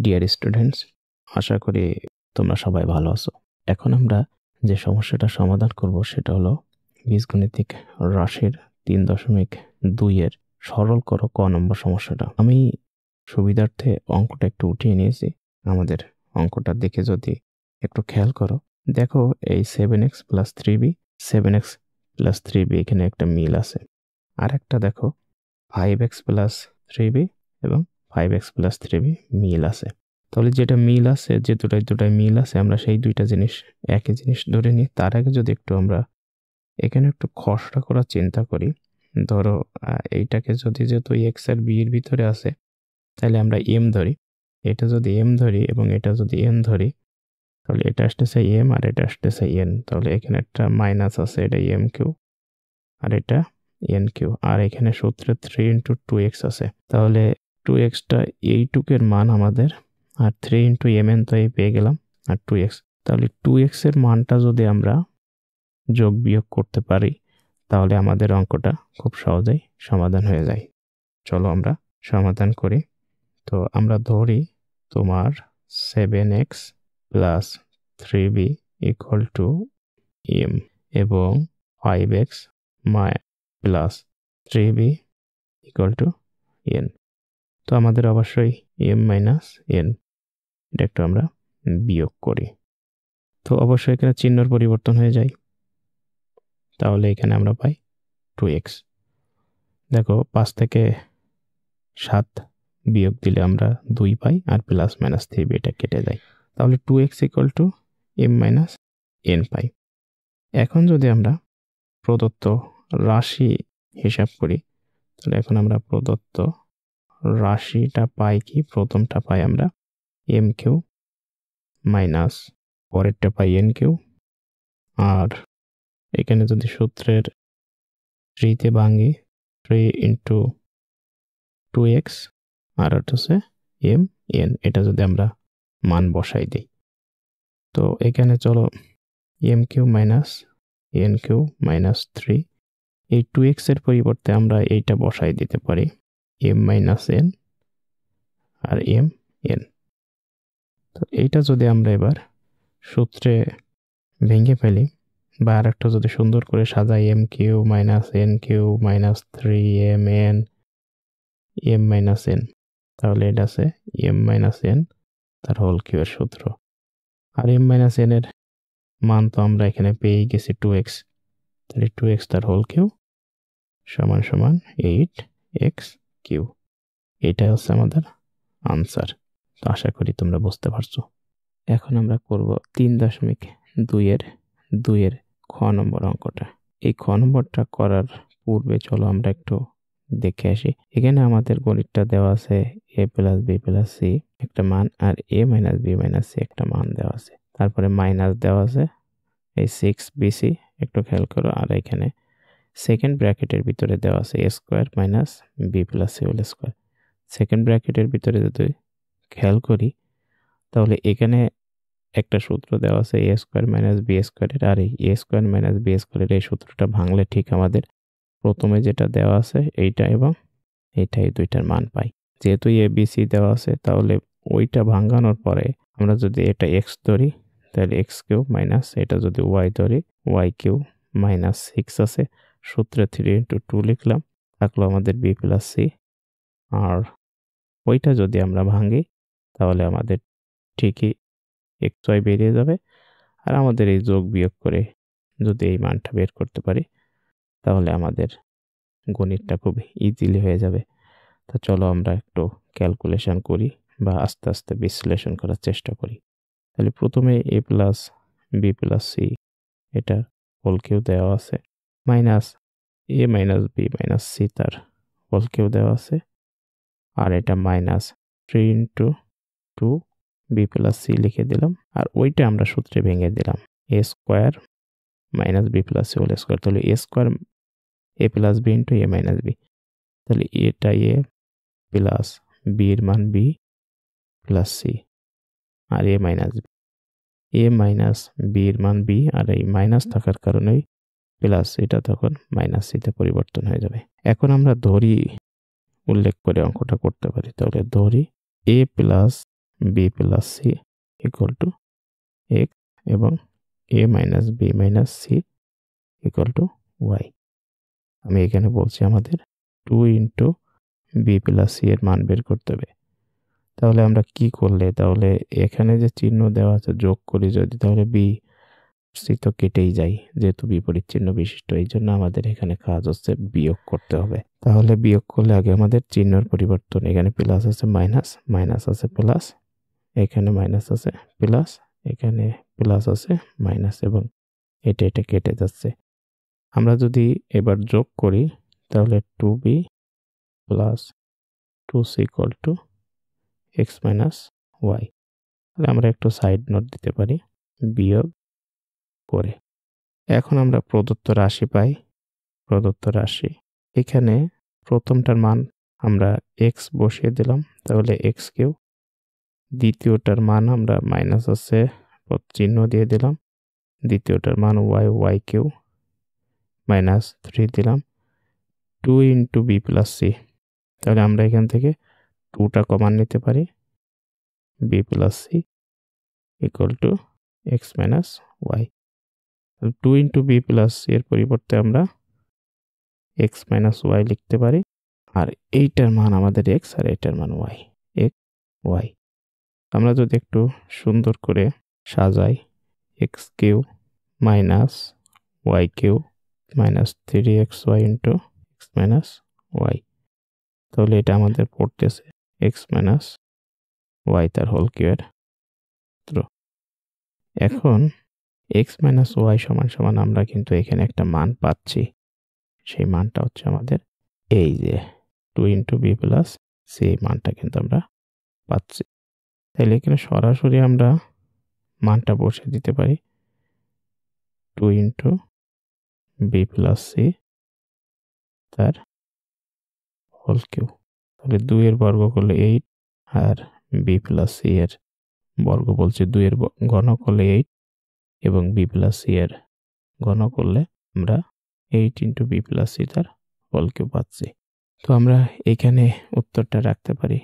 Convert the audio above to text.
Dear students, আশা করি তোমরা সবাই ভালো আছো। এখন আমরা যে সমস্যাটা সমাধান করব সেটা হলো বীজগণিতিক রাশির 3.2 এর সরল করো ক নম্বর সমস্যাটা। আমি সুবিধার্থে অঙ্কটা একটু উঠিয়ে নিয়েছি। আমাদের অঙ্কটা দেখে যদি একটু খেয়াল করো, দেখো এই 7x + 3b 7x + 3b এখানে একটা মিল আছে। আর একটা দেখো 5x + 3b এবং 5x + 3b মিল আছে। তাহলে যেটা মিল আছে, যে দুটায় মিল আছে, আমরা সেই দুইটা জিনিস একই জিনিস ধরে নিই। তার আগে যদি একটু আমরা এখানে একটু খসড়া করার চিন্তা করি, ধরো এইটাকে যদি, যেহেতু x আর b এর ভিতরে আছে, তাহলে আমরা m ধরি। এটা যদি m ধরি এবং এটা যদি n ধরি, তাহলে এটা আসতেছে m আর এটা আসতেছে n। তাহলে এখানে একটা মাইনাস আছে, এটা m3 আর এটা n3। আর এখানে সূত্রে 3 × 2x আছে, তাহলে 2x টা এইটুকের মান আমাদের, আর 3 × mn তো এই পেয়ে গেলাম, আর 2x। তাহলে 2x এর মানটা যদি আমরা যোগ বিয়োগ করতে পারি, তাহলে আমাদের অঙ্কটা খুব সহজেই সমাধান হয়ে যায়। চলো আমরা সমাধান করি। তো আমরা ধরি তোমার 7x + 3b = m এবং 5x + 3b = n। তো আমাদের অবশ্যই m - n, এটা একটু আমরা বিয়োগ করি। তো অবশ্যই এখানে চিহ্নর পরিবর্তন হয়ে যায়, তাহলে এখানে আমরা পাই 2x। দেখো 5 থেকে 7 বিয়োগ দিলে আমরা 2 পাই, আর +-3b এটা কেটে যায়, তাহলে 2x = m - n পাই। এখন যদি আমরা প্রদত্ত রাশি হিসাব করি, তাহলে এখন আমরা প্রদত্ত রাশিটা পাই কি? প্রথমটা পাই আমরা m3 মাইনাস পরেরটা পাই n3, আর এখানে যদি সূত্রের 3 তে ভাঙি, 3 × 2x আর হচ্ছে m n, এটা যদি আমরা মান বসাই দিই, তো এখানে চলো m3 - n3 - 3, এই 2x এর পরিবর্তে আমরা এইটা বসাই দিতে পারি m - n আর m n। তো এইটা যদি আমরা এবার সূত্রে ভেঙে ফেলি, বা আরেকটা যদি সুন্দর করে সাজাই, m3 - n3 - 3mn m - n, তাহলে এটা আছে m - n তার হোল কিউবের সূত্র। আর m - n এর মান তো আমরা এখানে পেয়ে গেছি 2x, তাহলে 2x তার হোল কিউব = 8x3। এটাই হচ্ছে আমাদের আনসার। তো আশা করি তোমরা বুঝতে পারছো। এখন আমরা করব 3.2 এর 2 এর খ নম্বর অঙ্কটা। এই খ নম্বরটা করার পূর্বে চলো আমরা একটু দেখে আসি। এখানে আমাদের গণিতটা দেওয়া আছে a + b + c একটা মান, আর a - b - c একটা মান দেওয়া আছে। তারপরে মাইনাস দেওয়া আছে এই 6bc, একটু খেয়াল করো। আর এখানে সেকেন্ড ব্র্যাকেটের ভিতরে দেওয়া আছে a² - b + c²। সেকেন্ড ব্র্যাকেটের ভিতরে যদি খেয়াল করি, তাহলে এখানে একটা সূত্র দেওয়া আছে a² - b² এর, আর এই a² - b² এর এই সূত্রটা ভাঙলে ঠিক আমাদের প্রথমে যেটা দেওয়া আছে এইটা এবং এইটা, এই দুইটার মান পাই। যেহেতু abc দেওয়া আছে, তাহলে ওইটা ভাঙানোর পরে আমরা যদি এটা x ধরি, তাহলে x³ মাইনাস, এটা যদি y ধরি y³ - 6 আছে। সূত্রে 3 × 2 লিখলাম, থাকলো আমাদের b + c। আর ওইটা যদি আমরা ভাঙি, তাহলে আমাদের ঠিকই xy বেরিয়ে যাবে। আর আমাদের এই যোগ বিয়োগ করে যদি এই মানটা বের করতে পারি, তাহলে আমাদের গণিতটা খুব ইজিলি হয়ে যাবে। তো চলো আমরা একটু ক্যালকুলেশন করি, বা আস্তে আস্তে বিশ্লেষণ করার চেষ্টা করি। তাহলে প্রথমে a + b + c, এটা হোল কিউব দেওয়া আছে, মাইনাস a - b - c তার হোল কিউব দেওয়া আছে, আর এটা মাইনাস 3 × 2 b + c লিখে দিলাম। আর ওইটা আমরা সূত্রে ভেঙে দিলাম a² - b + c²। তাহলে a² a + b × a - b, তাহলে এটা a প্লাস b এর মান b প্লাস c, আর a - b, a - b এর মান b, আর এই মাইনাস থাকার কারণে প্লাস, এটা তখন মাইনাস c তে পরিবর্তন হয়ে যাবে। এখন আমরা ধরি উল্লেখ করে অঙ্কটা করতে পারি। তাহলে ধরি a + B plus C equal to X এবং A minus B minus C equal to Y. আমি এখানে বলছি আমাদের 2 ইন্টু বি প্লাস সি এর মান বের করতে হবে। তাহলে আমরা কি করলে, তাহলে এখানে যে চিহ্ন দেওয়া আছে যোগ করি যদি, তাহলে বি সি তো কেটেই যায় যেহেতু বিপরীত চিহ্ন বিশিষ্ট। এই জন্য আমাদের এখানে কাজ হচ্ছে বিয়োগ করতে হবে। তাহলে বিয়োগ করলে আগে আমাদের চিহ্নের পরিবর্তন, এখানে প্লাস আছে মাইনাস, মাইনাস আছে প্লাস, এখানে মাইনাস আছে প্লাস, এখানে প্লাস আছে মাইনাস, এবং এটা কেটে যাচ্ছে। আমরা যদি এবার যোগ করি তাহলে 2b plus 2c equal to x minus y. তাহলে আমরা একটু সাইড নোট দিতে পারি বিয়োগ করে। এখন আমরা প্রদত্ত রাশি পাই। প্রদত্ত রাশি এখানে প্রথমটার মান আমরা এক্স বসিয়ে দিলাম, তাহলে এক্স কিউ। দ্বিতীয়টার মান আমরা মাইনাস আছে চিহ্ন দিয়ে দিলাম। দ্বিতীয়টার মান ওয়াই, ওয়াই কিউ মাইনাস 3 দিলাম। 2 ইন্টু বি প্লাস সি, তাহলে আমরা এখান থেকে 2টা কমান নিতে পারি। B plus C equal to x minus Y. 2 into B plus C এর পরিবর্তে আমরা এক্স মাইনাস ওয়াই লিখতে পারি। আর এইটার মান আমাদের এক্স আর এইটার মান ওয়াই, এক্স ওয়াই। আমরা যদি একটু সুন্দর করে সাজাই, x cube minus y cube minus 3xy into x minus y, তাহলে এটা আমাদের পড়তেছে এক্স মাইনাস ওয়াই তার হোল কিউবের সূত্র। এখন এক্স মাইনাস ওয়াই সমান সমান আমরা কিন্তু এখানে একটা মান পাচ্ছি। সেই মানটা হচ্ছে আমাদের এই যে 2 ইন্টু বি প্লাস সি, মানটা কিন্তু আমরা পাচ্ছি। তাহলে এখানে সরাসরি আমরা মানটা বসে দিতে পারি 2 ইন্টু বি প্লাস সি তার হোল কিউব। তাহলে 2 এর বর্গ করলে 8, আর বি প্লাস সি এর বর্গ বলছে 2 এর ঘন করলে 8, এবং বি প্লাস সি এর ঘন করলে আমরা 8 ইন্টু বি প্লাস সি তার হোল কিউব পাচ্ছি। তো আমরা এখানে উত্তরটা রাখতে পারি